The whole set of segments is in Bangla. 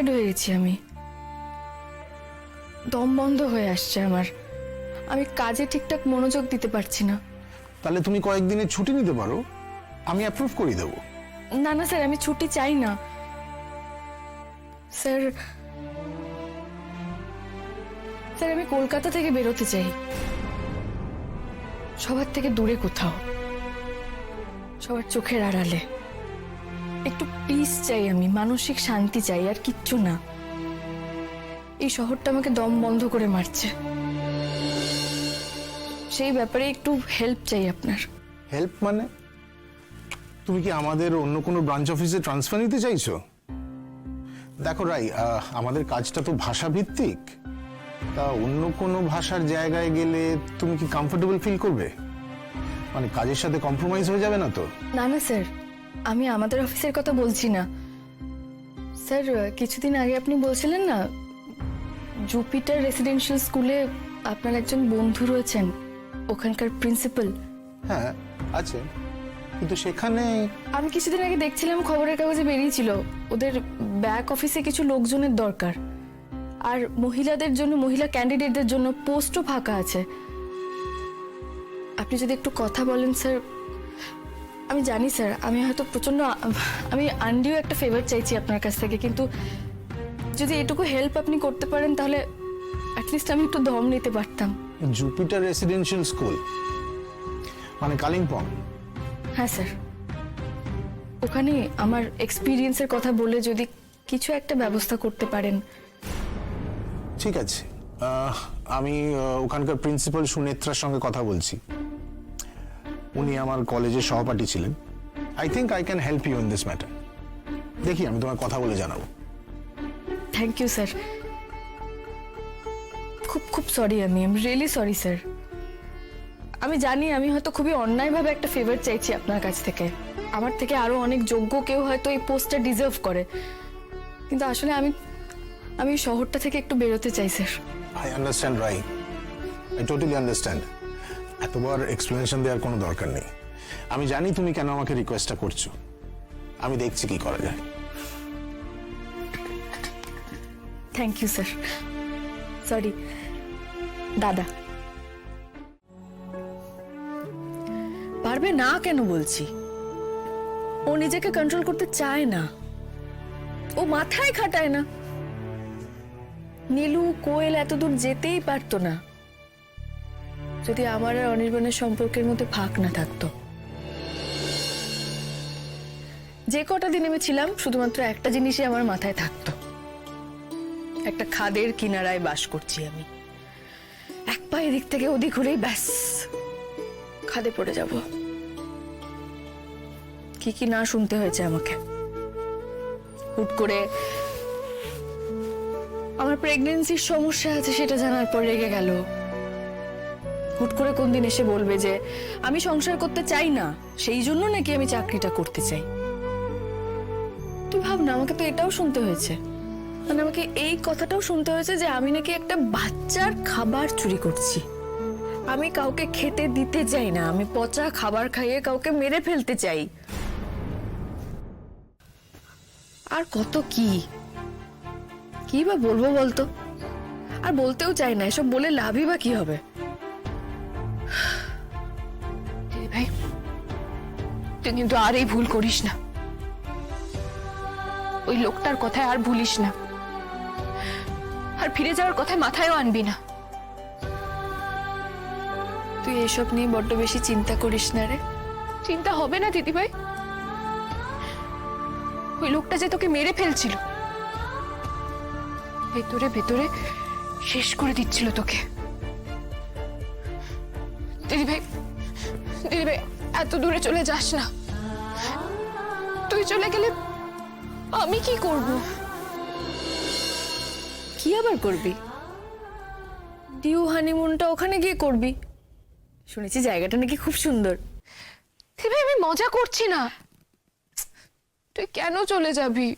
টায়ার্ড হয়ে গেছি, আমি দম বন্ধ হয়ে আসছে আমার, আমি কাজে ঠিকঠাক মনোযোগ দিতে পারছি না। তাহলে তুমি কয়েকদিনের ছুটি নিতে পারো, আমি অ্যাপ্রুভ করে দেবো। না না স্যার, আমি ছুটি চাই না স্যার। স্যার আমি কলকাতা থেকে বেরোতে চাই, সবার থেকে দূরে কোথাও, সবার চোখের আড়ালে। একটু পিস চাই, আমি মানসিক শান্তি চাই, আর কিচ্ছু না। এই শহরটা আমাকে দম বন্ধ করে মারছে, সেই ব্যাপারে একটু হেল্প চাই আপনার। হেল্প মানে? তুমি কি আমাদের অন্য কোনো ব্রাঞ্চ অফিসে ট্রান্সফার নিতে চাইছো? দেখো রাই, আমাদের কাজটা তো ভাষা ভিত্তিক, তা অন্য কোনো ভাষার জায়গায় গেলে তুমি কি কমফোর্টেবল ফিল করবে? মানে কাজের সাথে কম্প্রোমাইজ হয়ে যাবে না তো? না না স্যার, আমি আমাদের অফিসের কথা বলছি না স্যার। কিছুদিন আগে আপনি বলছিলেন না, জুপিটার রেসিডেন্সিয়াল স্কুলে আপনার একজন বন্ধু রয়েছেন, ওখানকার প্রিন্সিপাল। হ্যাঁ আছে, কিন্তু সেখানে আমি কিছুদিন আগে দেখছিলাম খবরের কাগজে বেরিয়েছিল, ওদের ব্যাক অফিসে কিছু লোকজনের দরকার, আর মহিলাদের জন্য, মহিলা ক্যান্ডিডেটদের জন্য পোস্টও ফাঁকা আছে। আপনি যদি একটু কথা বলেন স্যার। আমি জানি স্যার, আমি হয়তো প্রচন্ড, আমি আন্ডিও একটা ফেভার চাইছি আপনার কাছ থেকে, কিন্তু যদি এটুকু হেল্প আপনি করতে পারেন তাহলে অ্যাটলিস্ট আমি একটু দম নিতে পারতাম। জুপিটার রেসিডেন্সিয়াল স্কুল মানে কালিম্পং? হ্যাঁ স্যার, ওখানে আমার এক্সপিরিয়েন্সের কথা বলে যদি কিছু একটা ব্যবস্থা করতে পারেন। ঠিক আছে, আমি ওখানকার প্রিন্সিপাল সুনেত্রার সঙ্গে কথা বলছি। উনি আমার কলেজের সহপাঠী ছিলেন। I think I can help you in this matter. দেখি আমি তোমার কথা বলে জানাবো। থ্যাংক ইউ স্যার, খুব খুব সরি, আমি রিয়েলি সরি স্যার। আমি জানি আমি হয়তো খুবই অন্যায়ভাবে একটা ফেভার চাইছি আপনার কাছ থেকে, আমার থেকে আরো অনেক যোগ্য কেউ হয়তো এই পোস্টটা ডিজার্ভ করে, কিন্তু আসলে আমি শহরটা থেকে একটু বেরোতে চাই sir. I understand Rai, I totally understand. এতবার এক্সপ্লেনেশন দেওয়ার কোনো দরকার নেই। আমি জানি তুমি কেন আমাকে রিকোয়েস্টটা করছো, আমি দেখছি কি করা যায়। Thank you sir. সরি দাদা। পারবে না কেন বলছি? ও নিজেকে কন্ট্রোল করতে চায় না, ও মাথায় খাটায় না। নীলু, কোয়েল এতদূর যেতেই পারতো না যদি আমার আর অনির্বাণের সম্পর্কের মধ্যে ফাঁক না থাকতো। যে কটা দিন আমি ছিলাম শুধুমাত্র একটা জিনিসই আমার মাথায় থাকতো, একটা খাদের কিনারায় বাস করছি আমি, এক পা এদিক থেকে ওদিক হলেই ব্যাস খাদে পড়ে যাব। কি কি না শুনতে হয়েছে আমাকে। হুট করে আমার প্রেগন্যান্সির সমস্যা আছে সেটা জানার পর রেগে গেল। হুট করে কোন দিন এসে বলবে যে আমি সংসার করতে চাই না, সেই জন্য নাকি আমি চাকরিটা করতে চাই। তুই ভাব না, আমাকে তো এটাও শুনতে হয়েছে, মানে আমাকে এই কথাটাও শুনতে হয়েছে যে আমি নাকি একটা বাচ্চার খাবার চুরি করছি। আমি কাউকে খেতে দিতে চাই না, আমি পচা খাবার খাইয়ে কাউকে মেরে ফেলতে চাই। আর কত কি কি বা বলবো বলতো, আর বলতেও চাই না, এসব বলে লাভই বা কি হবে। ভাই তুই কিন্তু আর এই ভুল করিস না, ওই লোকটার কথায় আর ভুলিস না, আর ফিরে যাওয়ার কথায় মাথায়ও আনবি না। তুই এসব নিয়ে বড্ড বেশি চিন্তা করিস না রে। চিন্তা হবে না দিদিভাই, ওই লোকটা যে তোকে মেরে ফেলছিল, ভেতরে ভেতরে শেষ করে দিচ্ছিল তোকে। দিদিভাই, দিদিভাই এত দূরে চলে যাস না, তুই চলে গেলে আমি কি করব? কি আবার করবি? ডিউ হানিমুনটা ওখানে গিয়ে করবি, শুনেছি জায়গাটা নাকি খুব সুন্দর। দিদিভাই আমি মজা করছি না, তুই কেন চলে যাবি?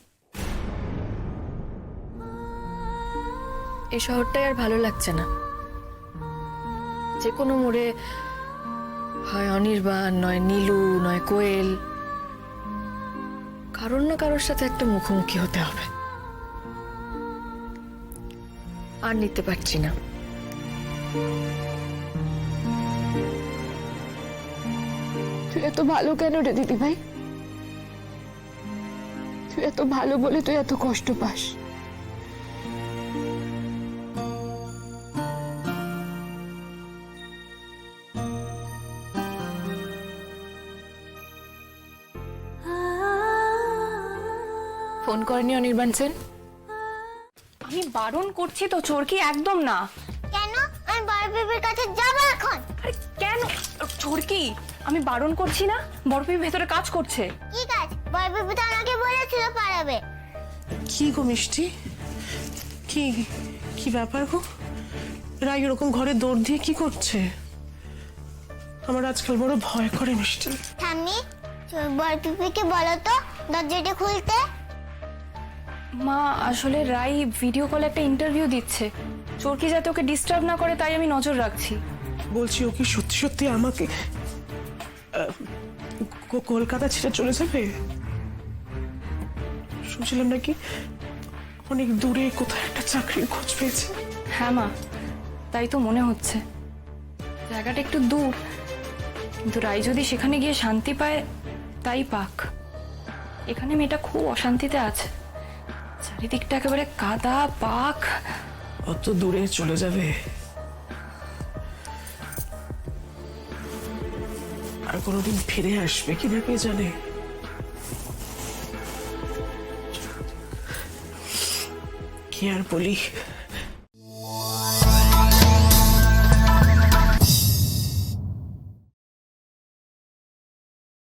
এই শহরটাই আর ভালো লাগছে না। যে কোনো মোড়ে হয় অনির্বাণ, নয় নীলু, নয় কোয়েল, কারোর না কারোর সাথে একটা মুখোমুখি হতে হবে। আর নিতে পারছি না। তুই এত ভালো কেন রে দিদি ভাই? তুই এত ভালো বলে তুই এত কষ্ট পাস। ফোন করেনি অনির্বাণ সেন? আমি বারণ করছি তো চোরকি, একদম না। কেন? আমি বড় পিপির কাছে যাবো এখন। আরে কেন চোরকি? আমি বারণ করছি না? বরফির ভেতরে কাজ করছে। কি কাজ? বড় পিপি তো আমাকে বলেছিল পারাবে। কি গো মিষ্টি, কি কি ব্যাপার গো? রাই এরকম ঘরে দৌড় দিয়ে কি করছে? আমার আজকাল বড় ভয় করে মিষ্টি। ঠাম্মি, বড় পিপিকে বলো তো দরজাটা খুলতে। মা, আসলে রাই ভিডিও কলে একটা ইন্টারভিউ দিচ্ছে। চোরকি যাতে ওকে ডিস্টার্ব না করে তাই আমি নজর রাখছি। বলছি ও কি সত্যি সত্যি আমাকে কলকাতা ছেড়ে চলে যাবে? শুনছিলাম নাকি অনেক দূরে কোথায় একটা চাকরির খোঁজ পেয়েছে। হ্যাঁ মা, তাই তো মনে হচ্ছে। জায়গাটা একটু দূর, কিন্তু রাই যদি সেখানে গিয়ে শান্তি পায় তাই পাক। এখানে মেয়েটা খুব অশান্তিতে আছে, চারিদিকটা একেবারে কাদা পাক। অত দূরে চলে যাবে আর কোনোদিন ফিরে আসবে কিনা কে জানে। কি আর বলি।